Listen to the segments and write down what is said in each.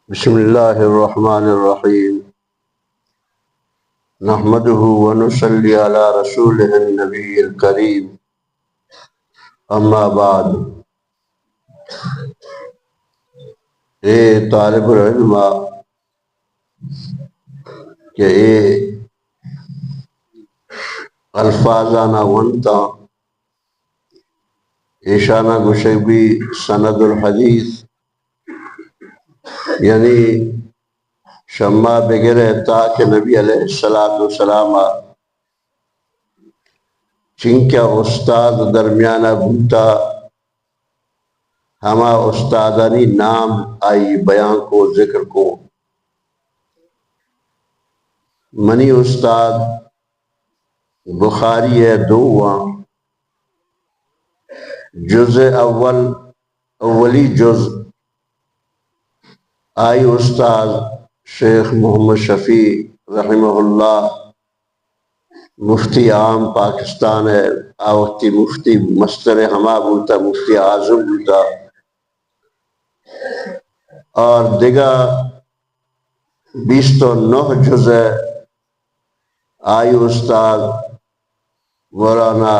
بسم اللہ الرحمن الرحیم نحمده ونصلی علی رسولہ النبی الکریم اما بعد۔ اے طالب العلم کہ اے الفاظانا ونتا ایشانہ گشبی سند الحدیث یعنی شمع بغیر تاکہ نبی علیہ السلام چنکیا استاد درمیانہ بوتا ہما استادانی نام آئی بیان کو ذکر کو۔ منی استاد بخاری ہے دوواں جز اولی جز آئی استاد شیخ محمد شفیع رحمہ اللہ مفتی عام پاکستان ہے آوقتی مفتی مستر ہما بولتا مفتی اعظم بولتا، اور دیگا 29 جز آئی استاد مولانا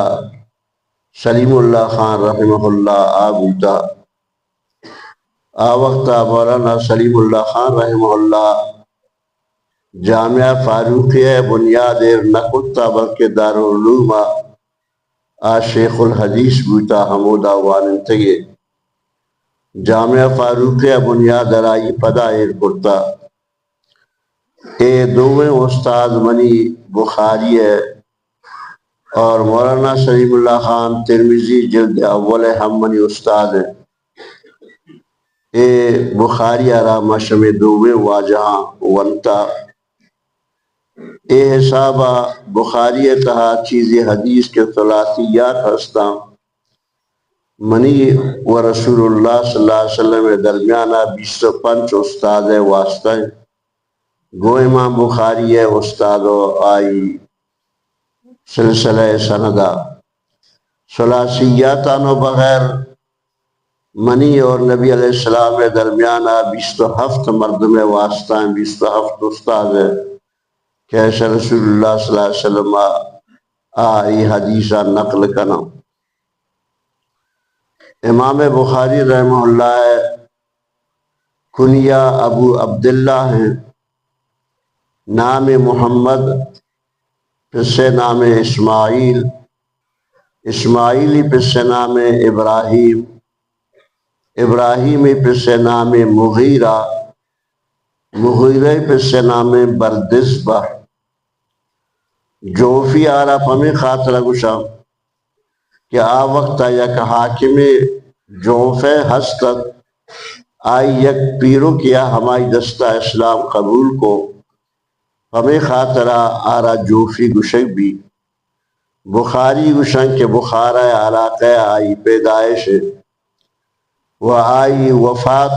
سلیم اللہ خان رحمہ اللہ بولتا۔ وقتا مولانا سلیم اللہ خان رحمہ اللہ جامعہ فاروقیہ بنیاد نکتا بلکہ دارالعلوم شیخ الحدیث بوتا حمودہ واننتگے جامعہ فاروقیہ بنیاد رائی پدا کرتا۔ اے دوویں استاد منی بخاری ہے اور مولانا سلیم اللہ خان ترمذی جلد اول ہم منی استاد ہے۔ اے بخاری آرامہ شم دوویں واجہاں ونتا اے حسابہ بخاری تہا چیزی حدیث کے ثلاثیات ہستا منی و رسول اللہ صلی اللہ علیہ وسلم درمیانہ 25 استاد واسطہ گو امام بخاری استاد آئی سلسلہ سندہ ثلاثیاتانو بغیر منی اور نبی علیہ السلام درمیانہ 27 مردم واسطہ 27 استاد ہے کیسے رسول اللہ صلی اللہ علیہ وسلم آئی حدیثہ نقل کنا۔ امام بخاری رحمہ اللہ کنیہ ابو عبداللہ ہیں، نام محمد پھر سے نام اسماعیل، اسماعیلی پھر سے نام ابراہیم، ابراہیمی پھر سے نام مغیرہ، مغیرہ پھر سے نام بردسبہ۔ جوفی آرہ پمی خاطرہ گشا کہ وقتا یک حاکم جوفے ہستت آئی یک پیرو کیا ہمائی دستہ اسلام قبول کو پمی خاطرہ آرہ جوفی گشک بھی بخاری گشن کے بخارہ علاقہ آئی پیدائش و آئی وفات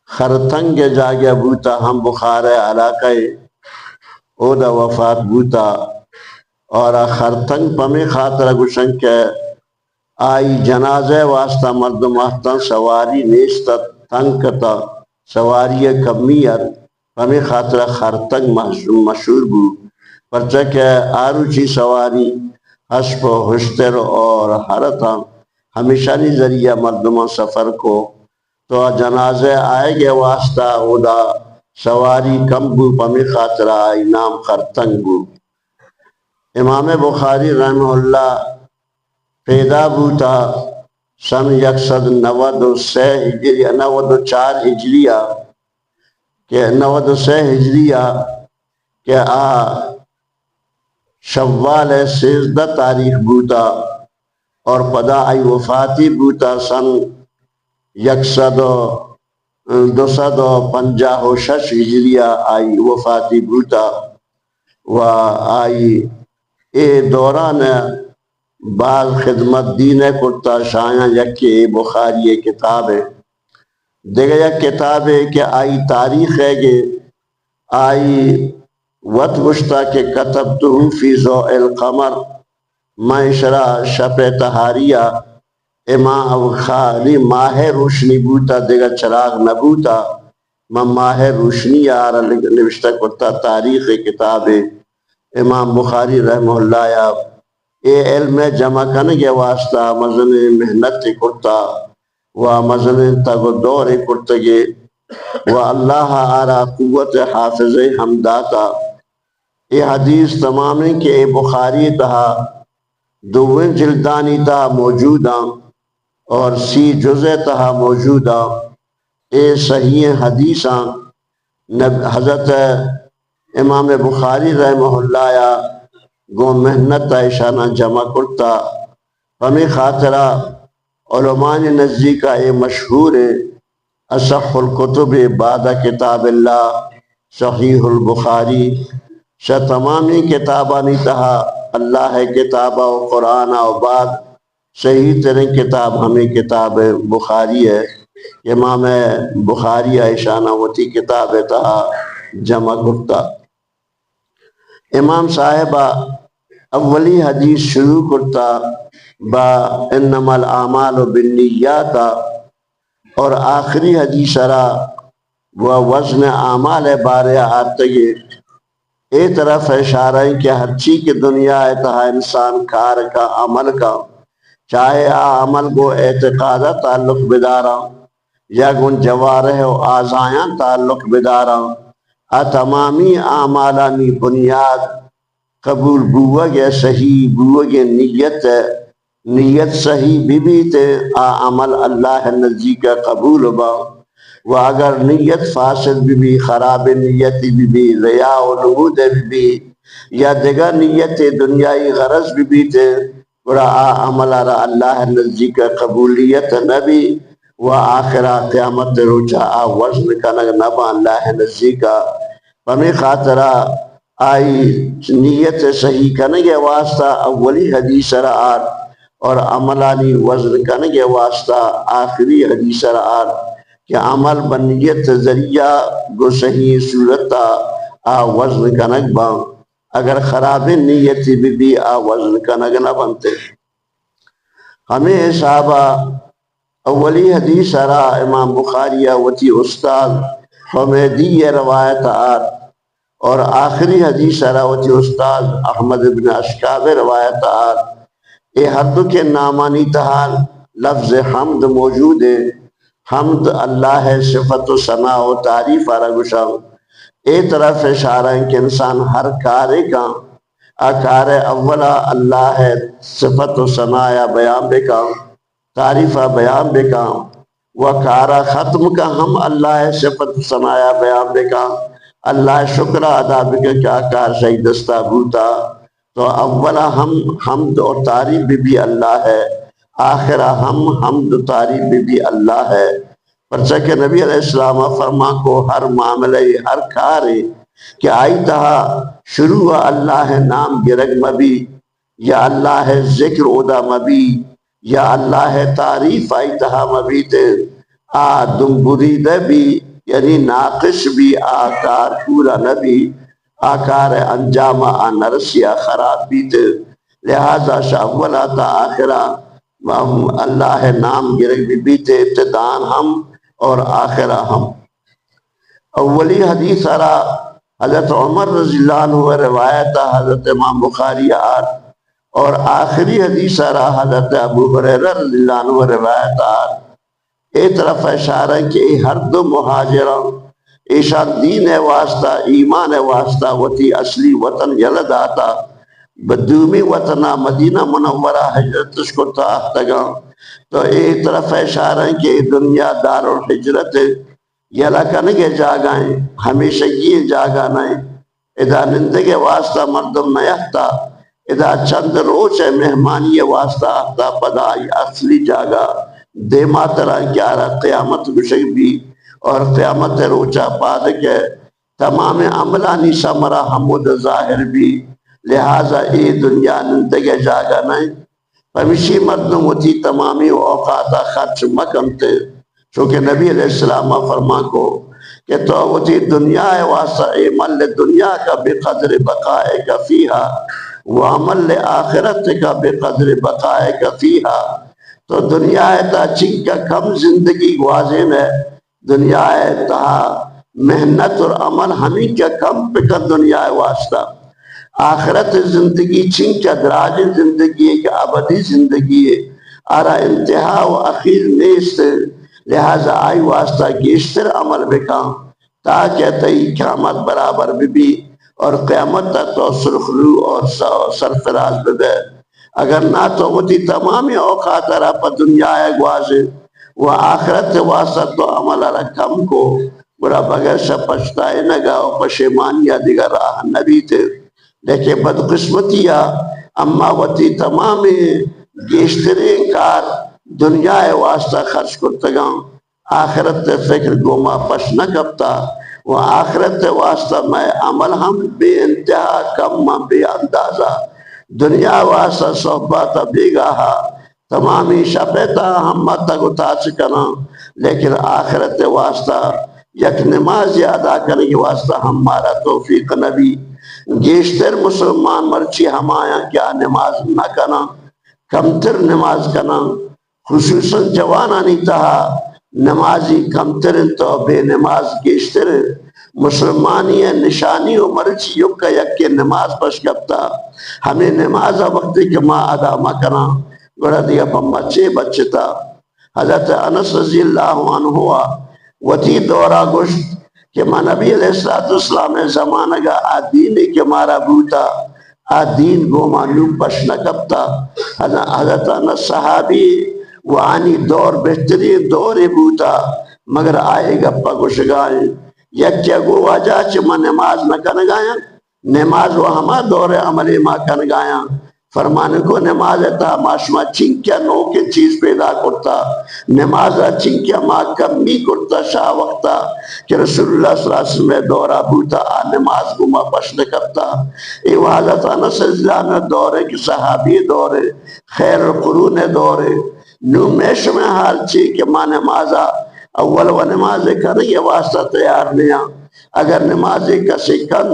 خرطنگ جاگیا بوتا ہم بخارہ علاقہ او دا وفات بوتا اور خرطنگ پمی خاطرہ گشن کے آئی جنازہ واسطہ مردم آہتاں سواری نیستا تنکتا سواری کمیت پمی خاطرہ خرطنگ مشہور بو پرچہ کہ آروچی سواری حسب و حشتر اور حرطاں ہمیشہ نہیں ذریعہ مردمان سفر کو تو جنازہ آئے گے واسطہ ادا سواری کم بو پمی خاطرہ آئی نام خرطنگ بو۔ امام بخاری رحمہ اللہ پیدا بوتا سن 193 ہجریہ 94 ہجریہ کہ 96 ہجریہ کہ شوال 13 تاریخ بوتا اور پدا آئی وفاتی بوتا سن 256 ہجریہ آئی وفاتی بوتا و آئی اے دوران بعض خدمت دین کرتا شایاں یکی بخاری کتاب ہے دیکھا یک کتاب ہے کہ آئی تاریخ ہے کہ آئی وط گشتا کہ کتبتہم فی ضوء القمر میں شرح شپ تہاریہ امام خالی ماہ روشنی بوتا دیگا چراغ نبوتا ماہ روشنی آر نوشتہ کرتا تاریخ کتاب امام بخاری رحمہ اللہ یا اے علم جمع کرنے کے واسطہ مزن محنت کرتا و مزن تگ دور کرتگے و اللہ آرا قوت حافظ حمداتا. یہ حدیث تمام کہ اے بخاری تہا دویں جلدانی تہا موجودہ اور سی جزء تہا موجودہ. اے صحیح حدیثاں حضرت امام بخاری رحمہ اللہ یا گو محنت ایشانہ جمع کرتا. ہمیں خاطرہ علماء نزدیکا اے مشہور اصح الکتب بعد کتاب اللہ صحیح البخاری. شاہ تمامی کتابانی تہا اللہ کتابہ و قرآن و بعد صحیح ترین کتاب ہمیں کتاب بخاری ہے. امام بخاری ایشانہ ہوتی کتاب تہا جمع کرتا. امام صاحبہ اولی حدیث شروع کرتا با انما الاعمال بالنیات اور آخری حدیث را وہ وزن اعمال بارے آتگے. اے طرف اشارہ ہے کہ ہر چیز کی دنیا اتہا انسان کار کا عمل کا چاہے عمل کو اعتقادہ تعلق بدارا یا گن جوارح و آزائیاں تعلق بدارا تمامی اعمالانی بنیاد قبول بوگ صحیح بوگ نیت صحیح بھی تے عمل اللہ نزدیک قبول با. و اگر نیت فاسد بھی خراب نیت بھی ریا و نمود بھی یا دیگر نیت دنیای غرض بھی تے برا عمل را اللہ نزدیک قبولیت نبی و آخرہ قیامت روچا وزن کنگ نبا اللہ نزدیکا. ہمیں خاطرہ آئی نیت صحیح کنگے واسطہ اولی حدیث را آر اور عملانی وزن کنگے واسطہ آخری حدیث را آر کہ عمل بنیت ذریعہ گو صحیح صورتا وزن کنگ بان. اگر خراب نیتی بھی وزن کنگ نہ بنتے. ہمیں صحابہ اولی حدیث را امام بخاری وتی استاد حمیدی روایت آر اور آخری حدیث را وتی استاد احمد بن اشکاب روایت آر. اے ہر دو کے نامانی تہان لفظ حمد موجود ہے. حمد اللہ ہے صفت و ثناء و تعریف آرہ گشا. اے طرف اشارہ ہے کہ انسان ہر کارے کا کار اولا اللہ ہے صفت و ثناء بیان بکا تعریف بیان بکا و کارا ختم کا ہم اللہ ہے صفت و ثناء بیان بکا اللہ شکر ادا بکا کیا کار صحیح دستا بھوتا. تو اولا ہم حمد اور تعریف بھی اللہ ہے آخرہ ہم حمد و تعریف بھی اللہ ہے. پرچہ کہ نبی علیہ السلام فرما کو ہر معاملے ہر کارے کہ آئی تہا شروع اللہ نام گرگ مبی یا اللہ ذکر ادا مبی یا اللہ تعریف آئی تہا مبی تے دم بریدہ بھی یعنی ناقص بھی آکار پورا نبی آکار انجام نرسیہ خراب بھی تے. لہذا شاولا تا آخرہ اللہ نام گرگ بھی بیتے ابتدان ہم اور آخرہ ہم. اولی حدیث آرہ حضرت عمر رضی اللہ عنہ روایت حضرت امام بخاری آر اور آخری حدیث آرہ حضرت ابو ہریرہ رضی اللہ عنہ روایت آر. اے طرف اشارہ کہ ہر دو مہاجران ایشان دین واسطہ ایمان واسطہ وتی اصلی وطن یلد آتا بدومی وطنہ مدینہ منورہ حجرت کو تاہتگا. تو ایک طرف اشارہ کہ دنیا دار الحجرت یلا کنگے جاگائیں ہمیشہ یہ جاگانائیں ادا نندگے واسطہ مردم نیہتا ادا چند روچ مہمانی واسطہ آتا پدائی اصلی جاگا دیما طرح کیارا قیامت گشک بھی اور قیامت روچہ پاد کے تمام عملانی سمرہ حمود ظاہر بھی. لہٰذا اے دنیا نندگے جاگا نہیں ہمیشی مردم ہوتی تمامی اوقاتا خرچ مکنتے چونکہ نبی علیہ السلام فرما کو کہ تو ہوتی دنیا واسطہ عمل دنیا کا بقدر بقائے کا فیہا وعمل آخرت کا بقدر بقائے کا فیہا. تو دنیا تا چنکا کم زندگی گوازن ہے دنیا تہا محنت اور عمل ہمیں کیا کم پکر دنیا واسطہ آخرت زندگی چین کیا دراج زندگی ہے کہ ابدی زندگی ہے آرا انتہا و اخیر نیست لہذا آئی واسطہ گیشتر عمل بکاں تاکہ تئی قیامت برابر بھی اور قیامت تک تو سرخلو اور سرفراز بے اگر نہ تو ہوتی تمامی اوقات رہا پر دنیا گوازے وہ آخرت واسطہ تو عمل رکھم کو برا بغیر سے پچھتائے نگا و پشیمانیہ دیگر راہ نبی تھے لیکن بدقسمتیہ اما وتی تمامی گیشترین کار دنیا واسطہ خرچ کرتگاں آخرت فکر گوما پش نہ کبتا وہ آخرت واسطہ میں عمل ہم بے انتہا کم بے اندازہ دنیا واسطہ صحبت بیگاہا تمامی شپیتا ہم تک اتا چکنا لیکن آخرت واسطہ یک نماز ادا کرنے کے واسطہ ہمارا توفیق نبی گیشتر مسلمان مرچی ہمایا کیا نماز نہ کنا کمتر نماز کنا خصوصاً جوانانی تہا نمازی کمتر تو بے نماز گیشتر مسلمانی نشانی و مرچی یکا یکی نماز پش کبتا ہمیں نماز وقتی کہ ماں ادا ماں کنا گوڑا دیا پا بچتا حضرت انس رضی اللہ عنہ ہوا وطی دورہ گشت کہ ماں نبی علیہ السلام زمانہ گا آدینی کے مارا بوتا آدین گو معلوم پش نہ کبتا حضرت انس صحابی وانی دور بہترین دور بوتا مگر آئے گا گشگائیں یک گو وجہ چھ نماز نہ کن گایا نماز وہ ہما دور عملی ما کن گایا فرمانے کو نماز تا ماشما چنکیا نو کے چیز پیدا کرتا نماز چنکیا ما کمی کرتا شاہ وقتا کہ رسول اللہ صلی اللہ علیہ وسلم دورہ بوتا نماز کو ما پشن کرتا ای حضرت انس رضی اللہ عنہ دورے کی صحابی دورے خیر القرون دورے نو میش میں حال چی کہ ما نمازا اول و نماز کرنے یہ واسطہ تیار نیا اگر نماز کسی کن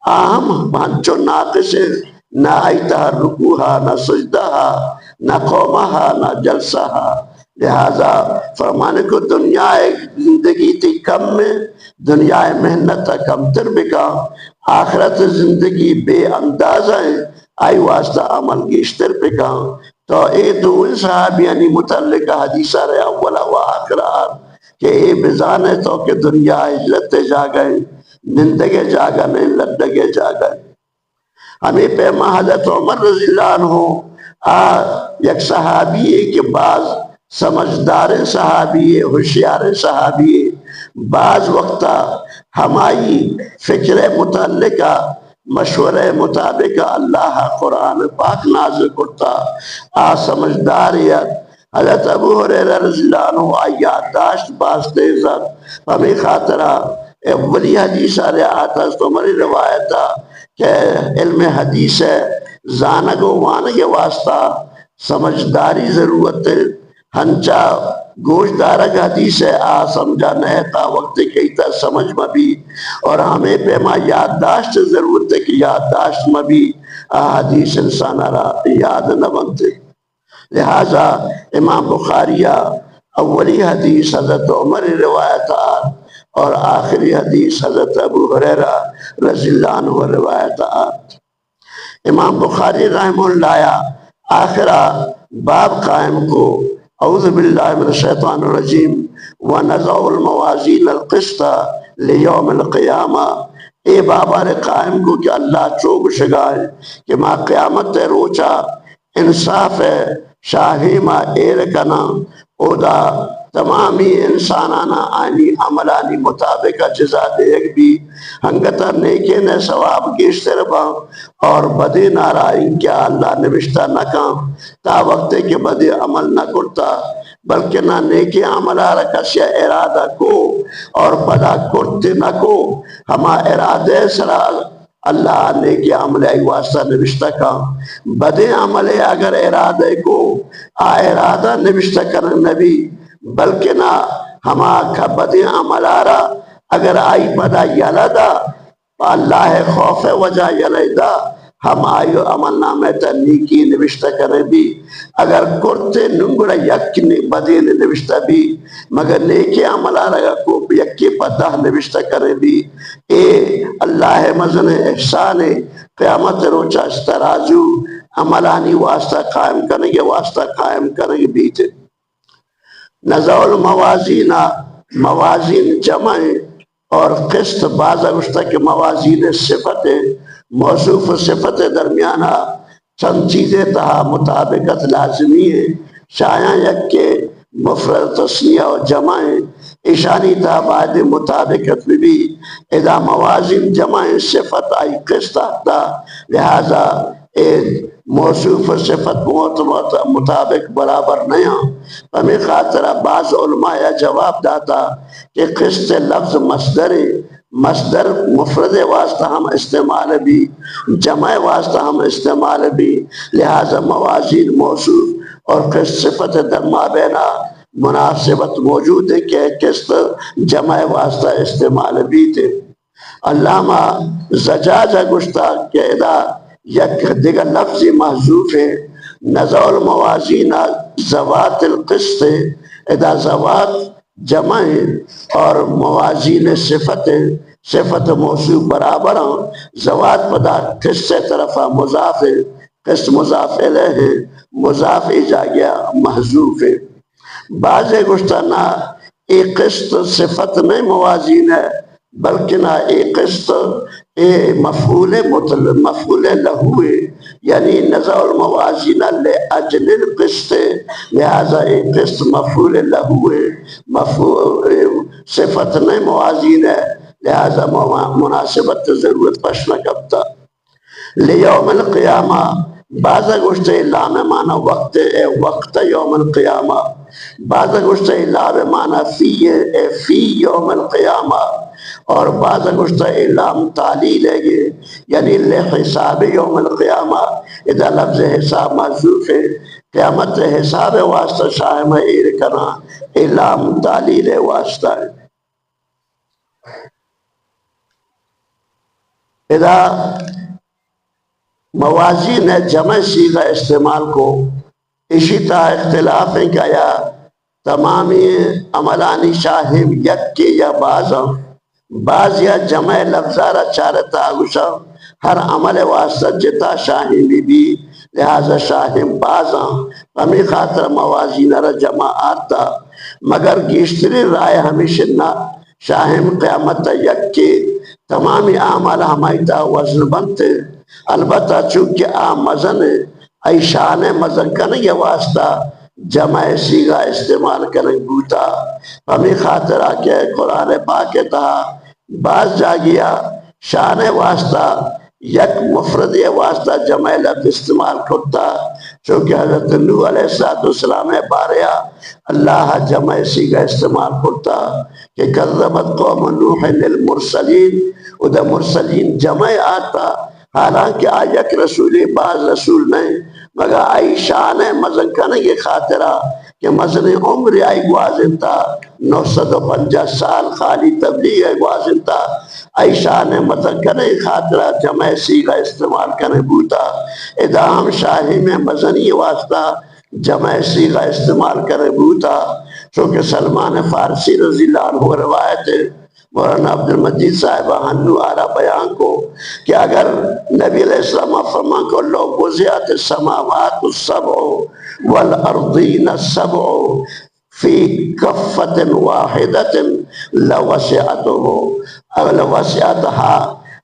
آہم بھانچو ناقص نہ آئیتہ رکوہا نہ سجدہا نہ قومہا نہ جلسہا لہذا فرمانے کو دنیا زندگی تھی کم میں دنیا محنت کم تر بکا آخرت زندگی بے اندازہ ہے آئی واسطہ عمل گیشتر بکا تو اے دول صحابیانی متعلقہ حدیثہ رہے اولا و آخرار کہ اے بزان ہے تو کہ دنیا لتے جا گئے نندگے جا گئے لدگے جا گئے ہمیں پیما حضرت عمر رضی اللہ عنہ یک صحابی ہے کہ بعض سمجھدار صحابی ہے ہوشیار صحابی ہے بعض وقتا ہماری فکر متعلقہ مشورہ مطابق اللہ قرآن پاک نازل کرتا سمجھداریت حضرت ابو حریرہ رضی اللہ عنہ آیات داشت باز تیزت ہمیں خاطرہ اولی حدیث آرے آتا ہے تو ہماری روایتا کہ علم حدیث ہے زانگ و وانگ واسطہ سمجھداری ضرورت ہے ہنچا گوشت دارک حدیث ہے سمجھا نہتا وقت کہتا سمجھ مبی اور ہمیں پیما یادداشت ضرورت ہے کہ یادداشت مبی حدیث انسان یاد نہ بنتے لہذا امام بخاریہ اولی حدیث حضرت عمر روایتات اور آخری حدیث حضرت ابو حریرہ رضی اللہ عنہ روایتات امام بخاری رحمہ اللہ آخرہ باب قائم کو اعوذ باللہ من الشیطان الرجیم وَنَزَعُ الْمَوَازِينَ الْقِسْطَ لِيَوْمِ الْقِيَامَةِ اے بابار قائم کو کہ اللہ چوب شگائے کہ ما قیامت روچا انصاف ہے شاہی ما ایر کنا اودا تمامی انسانانا آنی عملانی مطابق جزا دیکھ بھی ہنگتا نیکے نے ثواب گیشتر با اور بدے نارائن کیا اللہ نوشتہ نہ کام تا وقت کے بدے عمل نہ کرتا بلکہ نہ نیکے عملہ رکھشیا ارادہ کو اور بدا کرتے نہ کو ہما ارادے سرا اللہ نیکی عمل واسطہ نوشتہ کا بدے عمل اگر ارادے کو ارادہ نوشتہ کرن نبی بلکہ نہ ہما کا بدے عمل آرہ اگر آئی بدا یلدا اللہ خوف وجہ یلدا ہم آئیو عمل نامے تا نیکی نوشتہ کرے بھی اگر کرتے ننگڑا یک بدی نوشتہ بھی مگر نیکی عملہ رگا کو یکی پتہ نوشتہ کرے بھی اے اللہ مزن احسان قیامت روچہ استرازو عملانی واسطہ قائم کرنے کے واسطہ قائم کرنے کے بیتے نزع الموازین موازین جمع اور قسط بعض گشتہ کے موازین صفت موصوف صفت درمیانہ چند چیزیں تہا مطابقت لازمی ہے شایاں یک کے مفرد تسنیہ و جمع اشانی تہا بعد مطابقت بھی اذا موازین جمع صفت آئی قسط آتا لہذا موصوف صفت مطابق برابر نہیں ہمیں خاطرہ بعض علماء جواب داتا کہ قسط لفظ مصدر مفرد واسطہ ہم استعمال بھی جمع واسطہ ہم استعمال بھی لہذا موازین موصوف اور قسط صفت در مابینا مناسبت موجود ہے کہ قسط جمع واسطہ استعمال بھی تھے علامہ زجاجہ گشتہ کہ ادا یک دیگر لفظی محذوف ہے نزع الموازین زوات القسط ادا زوات جمع اور موازین صفت موصوف برابر ہیں زوات پدا قسط سے طرفہ مضاف ہے قسط مضاف الیہ ہے مضاف جا گیا محذوف ہے بعض گشتہ نہ ایک قسط صفت نہیں موازین ہے بلکہ نہ ایک قسط مفعول لہو ہے یعنی نزع الموازین لأجل القسط لہذا ایک قسط مفعول لہو ہے صفت نہیں موازین ہے لہذا مناسبت ضرورت پشنا کرتا لیوم القیامہ بعض گوشت لام معنی وقت یوم القیامہ بعض گوشت لام معنی فی یوم القیامہ اور بعض گوشت لام تعلیل ہے یعنی لحساب یوم القیامہ اذا لفظ حساب محذوف ہے قیامت حساب واسطہ شاہم ایر کنا لام تعلیل واسطہ ہے اذا موازین جمع صیغہ استعمال کو اسی طرح اختلاف ہے کہ یا تمامی عملانی شاہم یک کے یا بعض یا جمع لفظارہ چارتا آگوشا ہر عمل واسطہ جتا شاہمی بھی لہذا شاہم بعضاں ہمیں خاطر موازین را جمع آتا مگر گیشتری رائے ہمیشہ نہ شاہم قیامت یک کے تمامی عمل ہمائی تا وزن بنتے البتہ چونکہ مزن ای شان مزن کرنے یہ واسطہ جمع صیغہ استعمال کرنے بوتا ہمیں خاطر آکے قرآن پاک تھا بعض جا گیا شان واسطہ یک مفرد واسطہ جمع لفظ استعمال کرتا چونکہ حضرت نوح علیہ السلام باریا اللہ جمع صیغہ استعمال کرتا کہ کذبت قوم نوح للمرسلین ادھا مرسلین جمع آتا حالانکہ آیک رسولی بعض رسول نہیں مگر آئی شان مزن کرنے کی خاطرہ کہ مزن عمر آئی گوازن تھا 950 سال خالی تبلیغ گوازن تھا آئی شان مزن کرنے کی خاطرہ جمع صیغہ استعمال کرنے بوتا ادام شاہی میں مزنی واسطہ جمع صیغہ استعمال کرنے بوتا چونکہ سلمان فارسی رضی اللہ عنہ روایت ہے مولانا عبد المجید صاحب ہنو آرہ بیان کو کہ اگر نبی علیہ السلام فرمان کو لو وزعت السماوات السبع والارضین السبع فی کفت واحدت لوسعتها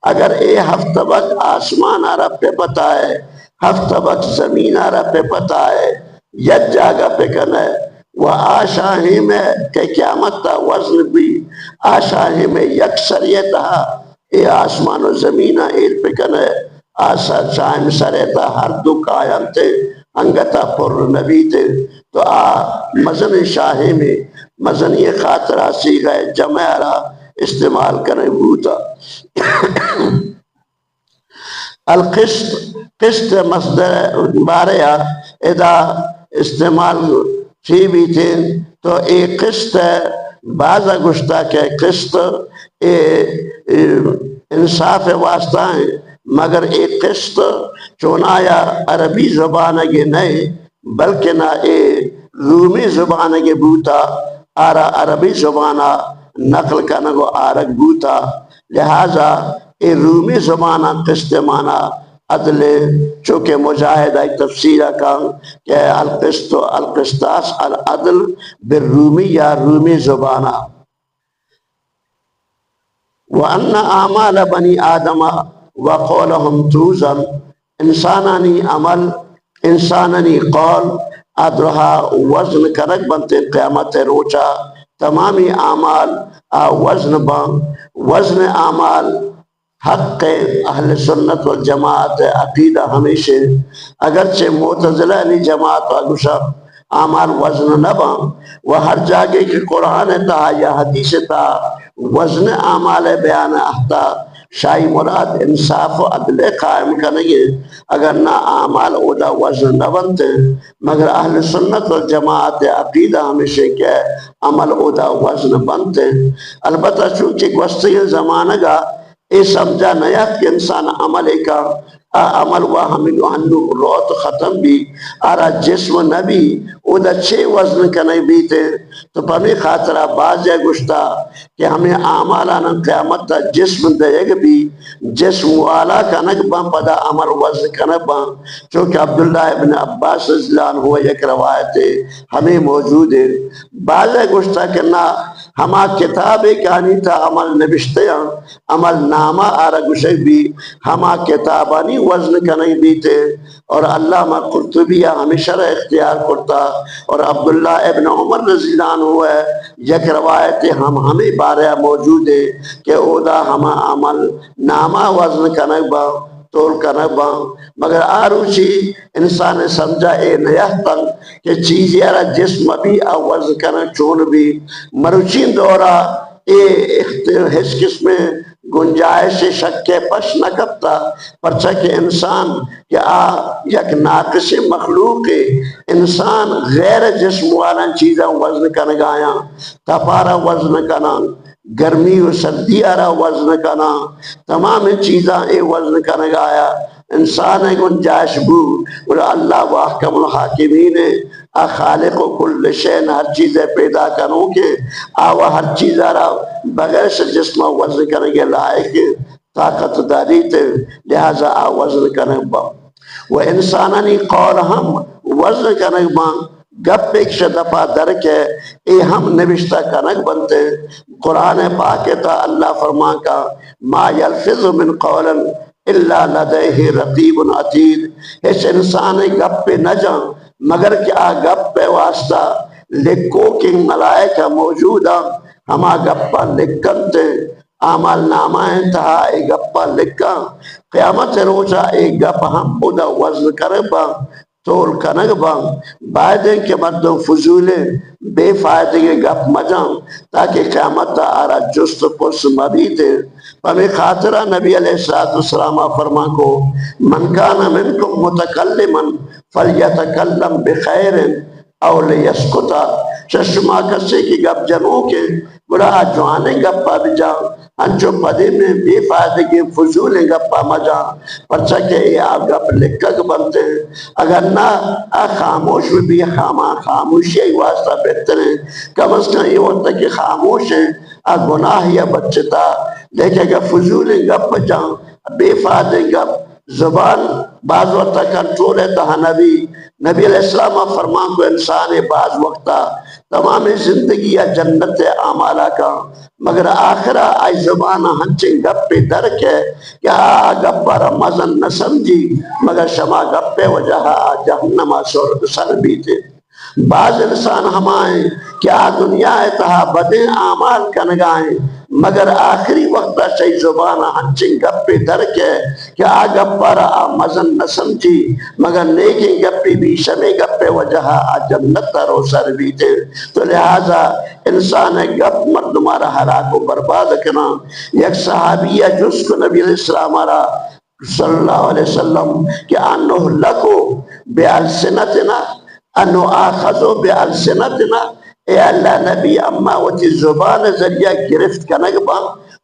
اگر اے ہفتہ وقت آسمان آرہ پہ بتائے ہفتہ وقت زمین آرہ پہ بتائے یک جاگہ پہ کنے وہ آشاہی میں کہ قیامت تا وزن بھی آشاہی میں یکسریت تھا اے آسمان و زمینہ ایل پکنے آسا شاہم سریتا ہر دو قائم تھے انگتا پر نبی تھے تو مزن شاہی میں مزنی خاطرہ سیغہ جمع را استعمال کرنے بوتا القسط قسط مصدر باریا ادا استعمال فی بھی تھے تو ایک قسط ہے بعضا گشتہ کے قسط انصاف واسطہ ہیں مگر ایک قسط چونایا عربی زبان کے نئے بلکہ نہ اے رومی زبان کے بوتا آرا عربی زبانہ نقل کا نگو آرک بوتا لہذا اے رومی زبانہ قسط مانا عدل چونکہ مجاہدہ تفسیر کا کہ القسط القسطاس العدل بالرومی یا رومی زبانہ وَأَنَّ أَعْمَالَ بَنِي آدَمَ وَقَوْلَهُمْ تُوزَنْ انسانانی عمل انسانانی قول ادرہا وزن کنک بنتے قیامت روچا تمامی اعمال وزن بن وزن اعمال حق اہل سنت والجماعت عقیدہ ہمیشہ اگرچہ معتزلہ علی جماعت و اعمال وزن نہ بن وہ ہر جاگے کی قرآن تا یا حدیث تا وزن اعمال بیان احتا شاہی مراد انصاف و عدل قائم کرنے اگر نہ اعمال اودا وزن نہ بنتے مگر اہل سنت والجماعت عقیدہ ہمیشہ کہ عمل اودا وزن بنتے البتہ چونکہ وسطی زمانہ کا اے سمجھا نیا کہ انسان عمل کا عمل و ہمیں روت ختم بھی آرہ جسم نبی او دا چھے وزن کا نہیں بیتے تو پمی خاطرہ باز ہے گشتا کہ ہمیں اعمالانا قیامت تا جسم دے گا بھی جسم والا کا نکبان پدا عمل وزن کا نکبان چونکہ عبداللہ ابن عباس رضی اللہ عنہ ایک روایت ہمیں موجود ہے باز ہے گشتا کہ نہ ہما کتاب کہانی تا عمل نبشتے ہیں عمل نامہ آرہ گشک بھی ہما کتابانی وزن کا نہیں بیتے اور علامہ قرطبیہ ہمیشہ اختیار کرتا اور عبداللہ ابن عمر رضی اللہ عنہ ہے یک روایت ہمیں بارے موجود ہے کہ اودا ہما عمل نامہ وزن کا نہیں با تول کا نہیں با مگر آروچی انسان سمجھا اے نیا تنگ کہ چیز یارا جسم بھی وزن کا نہیں چون بھی مروچین دورا اے اس قسم گنجائش شک کے پش نہ کرتا پرچہ کہ انسان کہ یک ناقص مخلوق انسان غیر جسم والا چیزاں وزن کا نگایا تپارا وزن کا گرمی و سردی آرہ وزن کا تمام چیزاں اے وزن کا نگایا انسان گنجائش بو اور اللہ واحکم الحاکمین خالق و کل شین ہر چیزیں پیدا کروں کے آوہ ہر چیز آرہ بغیر سے جسم وزن کرنے کے لائق طاقت داری تے لہذا وزن کرنے با وہ انسانانی قول ہم وزن کرنے با گپ ایک شدفہ درک ہے اے ہم نوشتہ کنک بنتے قرآن پاک تا اللہ فرمان کا ما یلفظ من قولا الا لدیہ رقیب عتید اس انسان گپ پہ نہ جان مگر کیا گپ پہ واسطہ لکھو کہ ملائکہ موجودہ ہما گپا لکھنتے عمل نامہ انتہا ایک گپا لکھا قیامت روچہ ایک گپ ہم اودا وزن کرے با تول کنگ با بائدیں کہ مردم فضولے بے فائدے کے گپ مجاں تاکہ قیامت آرہ جست پس مبیتے پمی خاطرہ نبی علیہ السلام فرما کو من کان منکم متکلمن فلیتکلم بخیر او لیسکتا چشمہ کسی کی گپ جنوں کے بڑا جوانے گپا بجا انچو پدے میں بے فائدے کے فضول گپا مجا پرچہ کہ یہ آپ گپ لکھک بنتے ہیں اگر نہ خاموش میں بھی خاموشی واسطہ بہتر ہے کم از کم یہ ہوتا کہ خاموش ہیں گناہ یا بچتا لیکن کہ فضول گپ جان بے فائدے گپ زبان بعض وقت کنٹرول ہے تہا نبی علیہ السلام فرمان کو انسان بعض وقتا تمام زندگی یا جنت اعمالہ کا مگر آخرہ آئی زبان ہنچے گپ پہ درک ہے کہ گپا رمضان نہ سمجھی مگر شما گپ پہ وجہ جہنم سر بیتے بعض انسان ہمائیں کیا دنیا تہا بدیں اعمال کا نگائیں مگر آخری وقت صحیح زبان ہنچنگ گپی درک ہے کہ گپا را مزن نہ سمجھی مگر نیکی گپی بھی شمی گپے وجہ جنت رو سر بیتے تو لہذا انسان گپ مردمارا ہلاک و برباد کرنا یک صحابیہ جس کو نبی علیہ السلام صلی اللہ علیہ وسلم کہ انہو لکو بے السنتنا انو آخذو بے السنتنا اے اللہ نبی اما وچی زبان ذریعہ گرفت کنگ با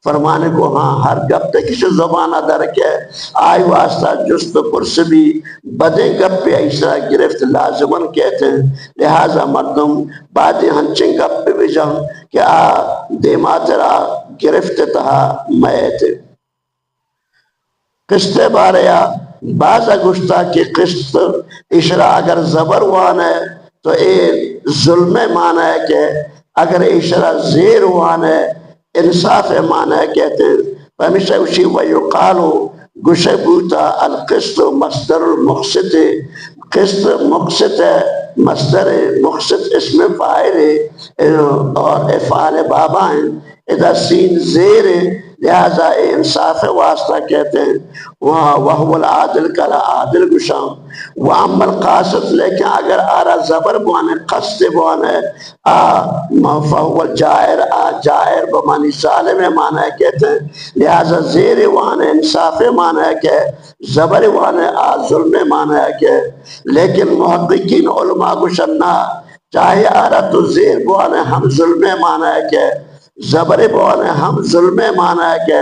فرمانے کو ہاں ہر گپے کسی زبانہ درک ہے آئی واسطہ جست پرس بھی بدے گپے ایسا گرفت لازمن کہتے ہیں لہذا مردم بادی ہنچن گپے بھی جاؤں کہ دیما ترا گرفت تہا میت قسط باریا بعض گشتہ کی قسط اشرا اگر زبر وان ہے تو اے ظلم معنی ہے کہ اگر اشرا زیر وان ہے انصاف معنی ہے کہتے ہیں ہمیشہ اسی ویقالو گشے بوتا القسط مصدر المقسط قسط مقسط ہے مصدر مقسط اسم فاعل ہے اور افعال بابا ہیں ادھا سین زیر ہے لہذا انصاف واسطہ کہتے ہیں وَهُوَ الْعَادِلْ کلا عادل گشام وَعَمَّ الْقَاسِد لیکن اگر آرہ زبر بوانے قصد بوانے فَهُوَ الْجَائِرْ جائر بمانی ظالم معنی کہتے ہیں لہذا زیر وانے انصاف معنی کہ زبر وانے ظلم معنی کہ لیکن محققین علماء گشنہ چاہے آرہ تو زیر بوانے ہم ظلم معنی کہ زبر بوانے ہم ظلم معنی کہ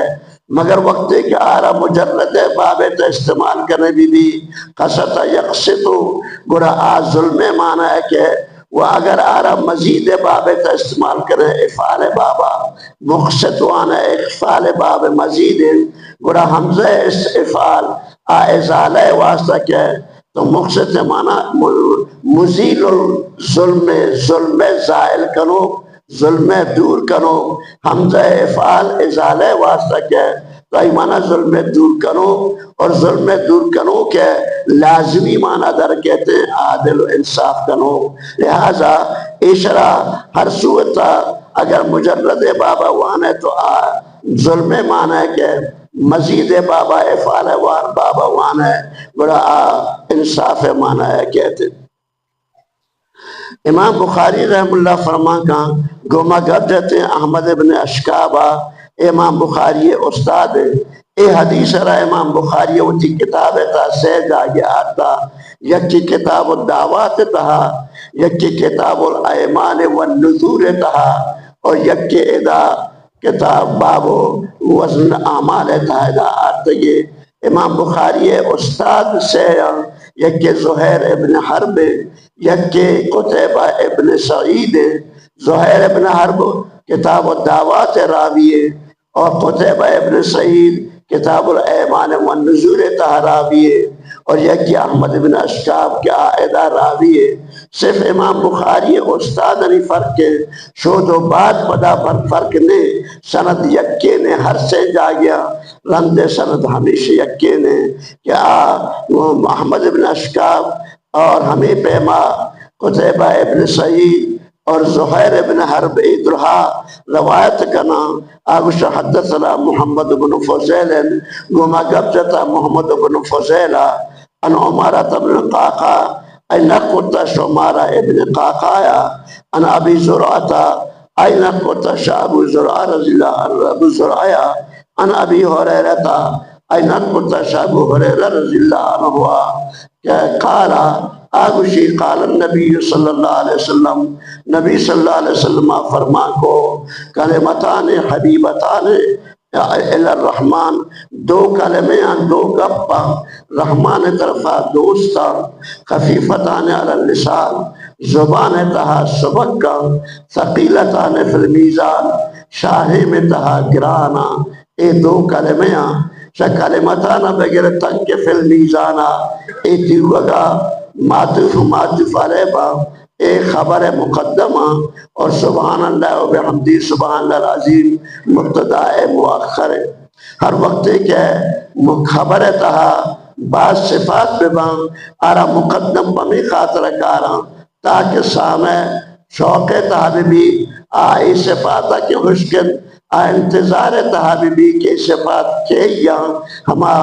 مگر وقت کہ آرہ مجرد بابت استعمال کرنے بھی قصد یقصدو گرہ ظلم معنی کہ وہ اگر آرہ مزید بابت استعمال کرنے افعال بابا مقصد وانا افعال باب مزید گرہ حمزہ اس افعال ازالہ واسطہ کیا ہے تو مقصد معنی مزیل الظلم ظلم زائل کنو ظلم دور کرو حمزہ افعال ازالہ واسطہ کیا ہے تو ایمانہ ظلم دور کرو اور ظلم دور کرو کہ لازمی معنی در کہتے ہیں عادل و انصاف کرو لہذا اشرا ہر صورت اگر مجرد بابا وان ہے تو ظلم معنی ہے کہ مزید بابا افعال وان بابا وان ہے بڑا انصاف معنی ہے کہتے ہیں امام بخاری رحم اللہ فرمان کا گوما گب جاتے ہیں احمد ابن اشکابہ امام بخاری استاد اے حدیث رہا امام بخاری ہوتی کتاب تا سید آگے آتا یکی کتاب الدعوات تہا یکی کتاب الایمان والنذور تہا اور یکی ادا کتاب باب وزن اعمال تہا آتا یہ امام بخاری استاد سے یکی زہیر ابن حرب یکی قطعبہ ابن سعید زہیر ابن حرب کتاب الدعوات راوی اور قطعبہ ابن سعید کتاب الایمان والنذور راوی اور یکی احمد ابن اشکاب کے آئدہ راوی صرف امام بخاری استاد نہیں فرق ہے شود و بعد پدا پر فرق نے سند یکی نے ہر سے جا گیا رند سند ہمیشہ یکی نے کہ احمد ابن اشکاب اور ہمیں پیما قطعبہ ابن سعید اور زہیر ابن حرب ادرہا روایت کنا آگوش حدثنا محمد بن فضیل گوما گبجتا محمد بن فضیل ان عمارت ابن قاقا این قطع شمارہ ابن قاقایا ان ابی زرعتا این قطع شابو زرع رضی اللہ عنہ ابو زرعیا ان ابی حریرتا این قطع شابو حریر رضی اللہ عنہ کہ قالا آگوشی قال النبی صلی اللہ علیہ وسلم نبی صلی اللہ علیہ وسلم فرمان کو کلمتان حبیبتان الرحمن دو کلمیاں دو گپا رحمان طرفا دوستا خفیفتان علی اللسان زبان تہا سبکا ثقیلتان فی المیزان شاہی میں تہا گرانا اے دو کلمیاں کلمتان بغیر تنگ فی المیزانا اے دیوگا معطوف علیہ با ایک خبر مقدمہ اور سبحان اللہ و بحمدی سبحان اللہ العظیم مبتدا مؤخر ہر وقت کہ خبر تہا بعض صفات پہ بان آرہ مقدم بمی خاطر کارا تاکہ سامع شوق تہا بھی آئی صفاتہ کے حشکن انتظار تحابی کے صفات کے یہاں ہما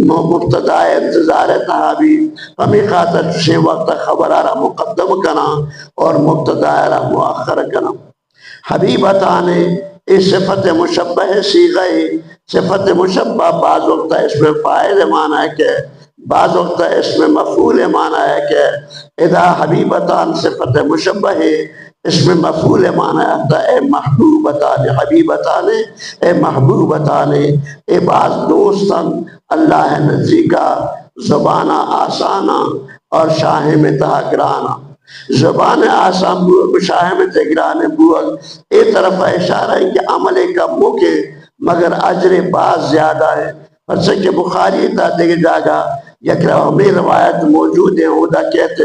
مبتدا انتظار تحابی ہمیں خاطر سے وقت خبر آرہ مقدم کنا اور مبتدا آرہ مؤخر کنا حبیبتانے اس صفت مشبہ سیغہ صفت مشبہ بعض وقت اس میں فائل معنی ہے کہ بعض وقت اس میں مفعول معنی ہے کہ اذا حبیبتان صفت مشبہ اس میں مفعول معنی آتا ہے اے محبوبتان حبیبتان، اے محبوبتان، اے بعض دوستان اللہ نزدیکا زبانہ آسانہ اور شاہ میں تاگرانا، زبان آسان بوگ شاہ میں تاگرانے بوگ اے طرف اشارہ ہے کہ عمل کم ہو کے مگر اجر بعض زیادہ ہے۔ پس کہ بخاری تا دیکھ جاگا یک ہمیں روایت موجود ہے، ادا کہتے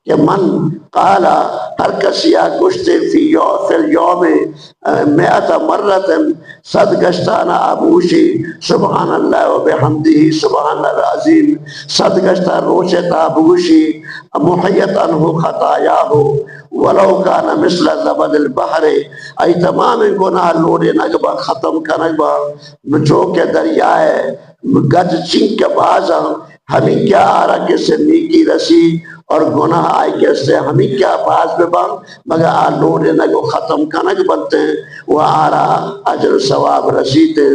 کہ من قالا ہر کسیا گشتے فی اليوم مئت مرت صد گشتانہ ابوشی سبحان اللہ و بحمدہ سبحان اللہ العظیم، صد گشتہ روشتا ابوشی محیط عنہ خطایاہو ولو کانا مثل زبد البحر، ای تمام گناہ لوڑے نگبا ختم کا نگبا جو کہ دریا ہے گج چنک بازا، ہمیں کیا آرہ کسے نیکی رسی اور گناہ آئی کسے ہمیں کیا باز ببا مگر آلوڑے نگو ختم کنک بنتے ہیں وہ آرہ اجر ثواب رسیتے۔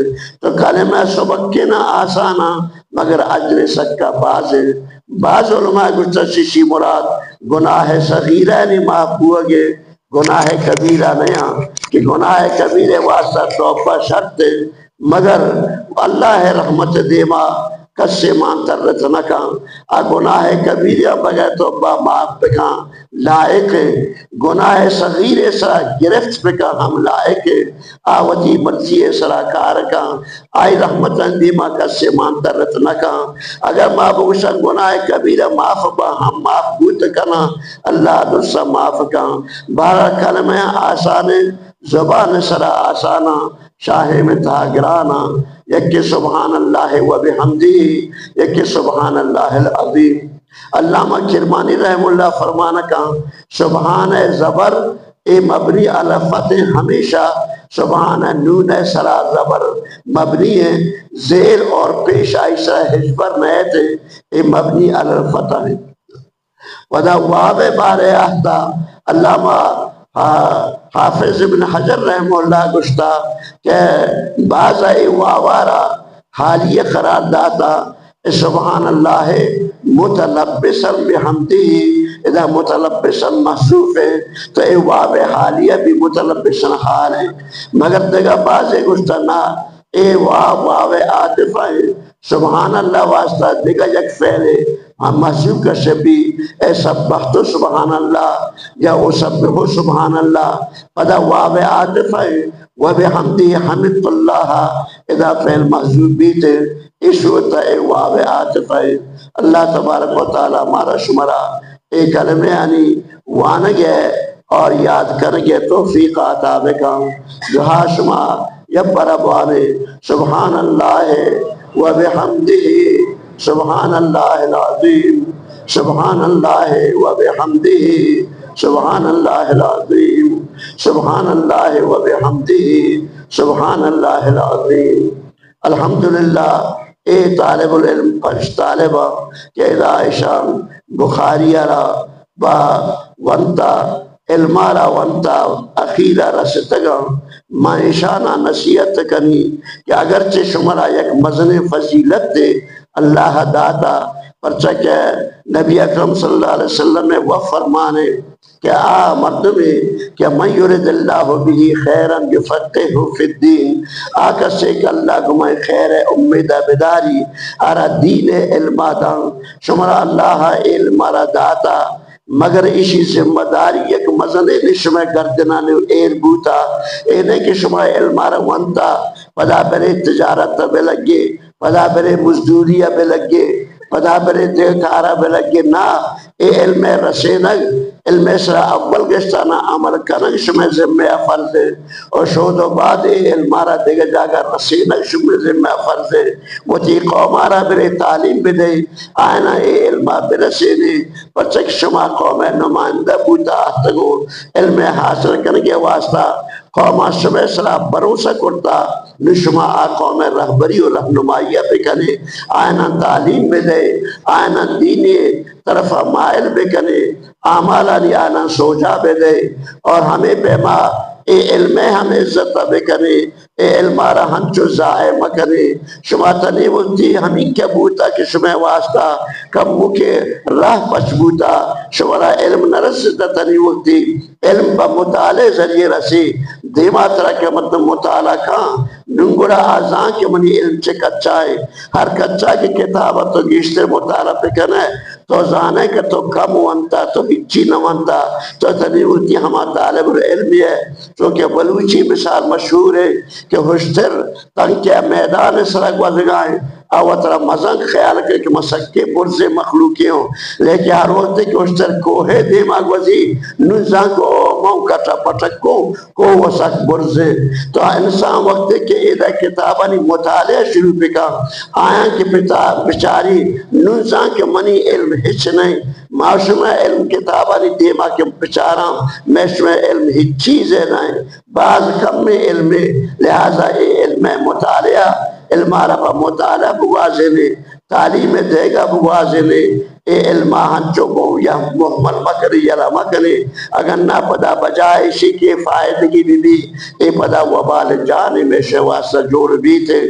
تو کلمہ سبق کے نا آسانا مگر اجر سکا باز ہے۔ بعض علماء گشتشی مراد گناہ صغیرہ نہیں معاف ہوا گے، گناہ کبیرہ نہیں، کہ گناہ کبیرہ واسطہ توبہ شرط ہے مگر اللہ رحمت دیما کس سے مانتر رتنکا گناہ کبیرہ بغیر توبہ معاف بکا لائق ہے، گناہ صغیر سرا گرفت بکا ہم لائق ہے، آوتی مرضی سرا کارکا آئی رحمت دیما کس سے مانتر رتنکا، اگر معبوشا گناہ کبیرہ معاف با ہم معاف بوت کنا اللہ درسا معاف کا۔ بارہ کلمہ آسان زبان سرا آسانا شاہ میں تاگرانا، یکی سبحان اللہ و بحمدی، یکی سبحان اللہ العظیم۔ علامہ کرمانی رحم اللہ فرمانا کا سبحان زبر اے مبنی علی فتح ہمیشہ، سبحان نون سرا زبر مبنی ہے، زیر اور پیش آئی سرا حجبر نیت ہے، اے مبنی علی فتح ہے۔ ودا واب بارے آہتا علامہ حافظ ابن حجر رحمہ اللہ گشتا کہ بعض واوارا حالیہ قرار داتا سبحان اللہ متلبسا بحمدی، اذا متلبسا محصوف ہے تو اے واب حالیہ بھی متلبسا حال ہے، مگر دیگا بعض گشتا نا اے واو عاطفہ ہے، سبحان اللہ واسطہ دیگا یک فعل ہے محصوب کا شبی اے سبحت سبحان اللہ یا او سبحو سبحان اللہ، پدا واو عاطفہ ہے وبحمدی حمد اللہ، اذا فعل محصوب بیتے اس ہوتا ہے واو عاطفہ ہے۔ اللہ تبارک و تعالی ہمارا شمرا ایک کلمہ یعنی وانگے اور یاد کرنگے توفیق عطا بکا، جو ہاشما یبربانے سبحان اللہ و بحمدہ سبحان اللہ العظیم، سبحان اللہ و بحمدہ سبحان اللہ العظیم، سبحان اللہ و بحمدہ سبحان اللہ العظیم۔ الحمدللہ اے طالب العلم پنچ طالبہ کہ عائشہ بخاری را با ونتا علمارا ونتا اخیرہ رستگا ما ایشانہ نصیحت کنی کہ اگرچہ شمرا یک مزن فضیلت دے اللہ داتا، پرچہ کہ نبی اکرم صلی اللہ علیہ وسلم میں وہ فرمانے کہ مردمی کہ من یرد اللہ بھی خیرن یفقہہ فی الدین، آقا سے کہ اللہ گمائے خیر امید بداری آرہ دین علمہ دا، شمرا اللہ علم آرہ داتا مگر اسی ذمہ داری یک مزنے نشمہ گردنانے ایر بوتا اینے کہ شما علم آرہ وانتا پدا برے تجارت بے لگے، پدا برے مزدوریہ بے لگے، پدا برے دیکھارہ بے لگے، نا اے علم رسینگ علم سرا اول گشتانا عمل کنگ شمع ذمہ فرض ہے، اور شود و بعد اے علم آرہ دیکھ جاگا رسینگ شمع ذمہ فرض ہے، وہ تی قوم آرہ برے تعلیم بدے آئینہ اے علم برسینے پرچک شما قوم نمائندہ بوتا آتگو علم حاصل کرنے واسطہ قوم شمع سرا بروسہ کرتا نشما قوم رہبری و رہنمائیہ بکنے آئینہ تعلیم بدے آئینہ دینی طرف مائل بکنے آمالا لی آئینہ سوجا بدے اور ہمیں پیما اے علم ہم عزت بکنے علم آرہ ہنچو ضائع مکنے شما تنی وقتی ہمیں کیا بوتا کہ شما واسطہ کم مکے راہ پچ بوتا شمارا علم نرستا تنی وقتی علم با مطالعے ذریعے رسی دیما طرح کے مطلب مطالعہ کان ننگڑا آزان کے منی علم چے کچا ہے ہر کچا کی کتابہ تو گیشتر مطالعہ پہ کنے تو زانے کہ تو کم وانتا تو ہچی نہ وانتا تو تنی وقتی ہما طالب علمی ہے چونکہ بلوچی مثال مشہور ہے کہ ہوشتر تنکہ میدان سرک وزگائیں آواترہ مزنگ خیال کرے کہ مسکے برزے مخلوقی ہوں لیکن ہر وقت کہ ہوشتر کوہے دیماغ وزی نزان کو موقعہ پٹک کو وسک برزے تو انسان وقت کہ ایدہ کتابانی مطالعہ شروع پکا آیاں کی بچاری نزان کے منی علم ہچ نہیں معاشمہ علم کتابانی دیماغ کے بچاراں میشمہ علم ہچ چیزیں نہیں بعض کم میں علم لہذا علم مطالعہ علم عربہ مطالعہ بوازنے تعلیم دے گا بوازنے اے علمہ ہنچو کو یا محمل مکری یا مکری اگر نہ پدا بجائے اسی کے فائدگی بھی اے پدا وبال جانے میں شواسہ جوڑ بھی تھے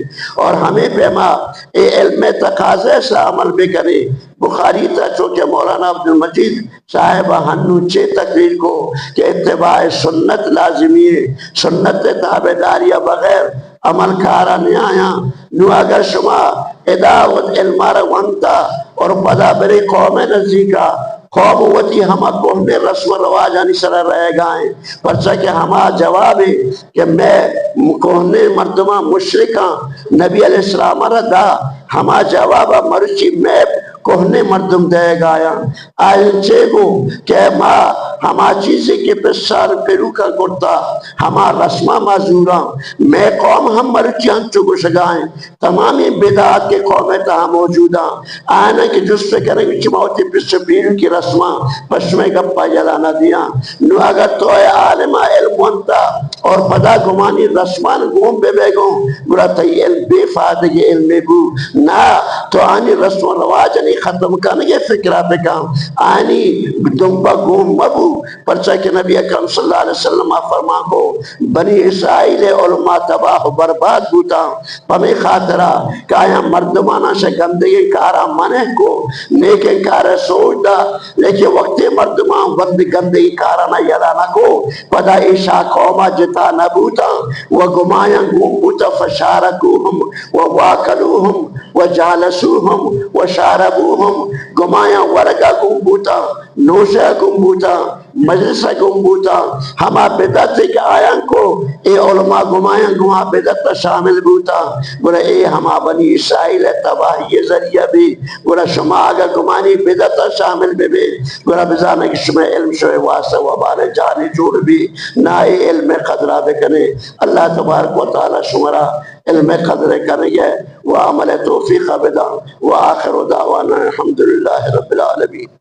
اور ہمیں پیما اے علم تقاضے سے عمل بھی کرے بخاری تا چونکہ مولانا عبدالمجید صاحبہ ہنو چے تقریر کو کہ اتباع سنت لازمی ہے سنت تابداریہ بغیر عمل کارا نہیں آیا نو اگر شما اداوت علمارہ وانتا اور پدا برے قوم نزدیکا قوم وطی ہما کوہنے رسم رواجانی سر رہ گائیں پرچہ کہ ہما جواب ہے کہ میں کوہنے مردمہ مشرکاں نبی علیہ السلام ردا ہما جوابہ مرچی میں کوہنے مردم دے گایا آئین چیگو کہ ماں ہما چیزیں کے پسار پیرو کا گرتا ہما رسمہ معذوراں میں قوم ہم مرچیاں چکو شگائیں تمامی بدعات کے قومیں تہاں موجوداں آئینہ کہ جس پہ کریں گے چماوتی پس پیرو کی رسمہ پشمے گپا جلانا دیا نو اگر تو اے عالمہ علم وانتا اور پدا گمانی رسمان گوم بے بے گوں برا تی علم بے فادگی علم بو نا تو آنی رسم و رواجنی ختم کرنے یہ فکرہ پہ کام آنی دنبا گوم مبو پرچہ کہ نبی اکرم صلی اللہ علیہ وسلم فرما کو بنی اسرائیل علماء تباہ و برباد بوتا پمی خاطرہ کہ آیا مردمانہ سے گندگی کارا منہ کو نیکن کارا سوچ دا لیکن وقت مردمان وقت گندگی کارا نہ یلانا کو پدا عیشا قوما جتا نبوتا وگمایا گوم بوتا فشارکوہم وواکلوہم وجالسوہم وشاربوہم گمایا ورگا گوم بوتا نوشہ گم بوتا مجلسہ گم بوتا ہما بدت کہ آیاں کو اے علماء گمایاں گما بدت شامل بوتا گوڑا اے ہما بنی اسرائیل تباہی ذریعہ بھی گوڑا شما آگا گمانی بدت شامل بھی گوڑا بزانا کہ شما علم شوئے واسطہ وبارے جانے جوڑ بھی نہ اے علم قدرہ بکنے اللہ تبارک و تعالی شمرا علم قدر کریں گے وعمل توفیق بدا وآخر دعوانا الحمدللہ رب العالمین